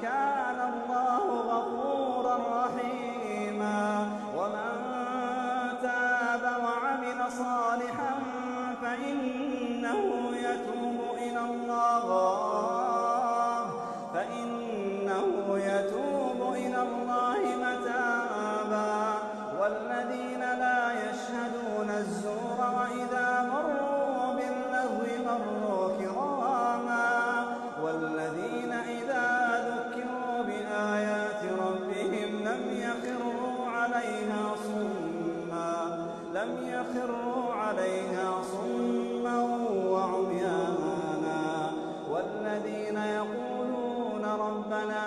كان الله غفورا رحيما. ومن تاب وعمل صالحا فإنه يتوب إلى الله متابا. والذين لا يشهدون الزور وإذا مروا باللغو مروا كراما. والذين إذا ذكروا بآيات ربهم لم يخروا عليها صما وعميانا. والذين يقولون ربنا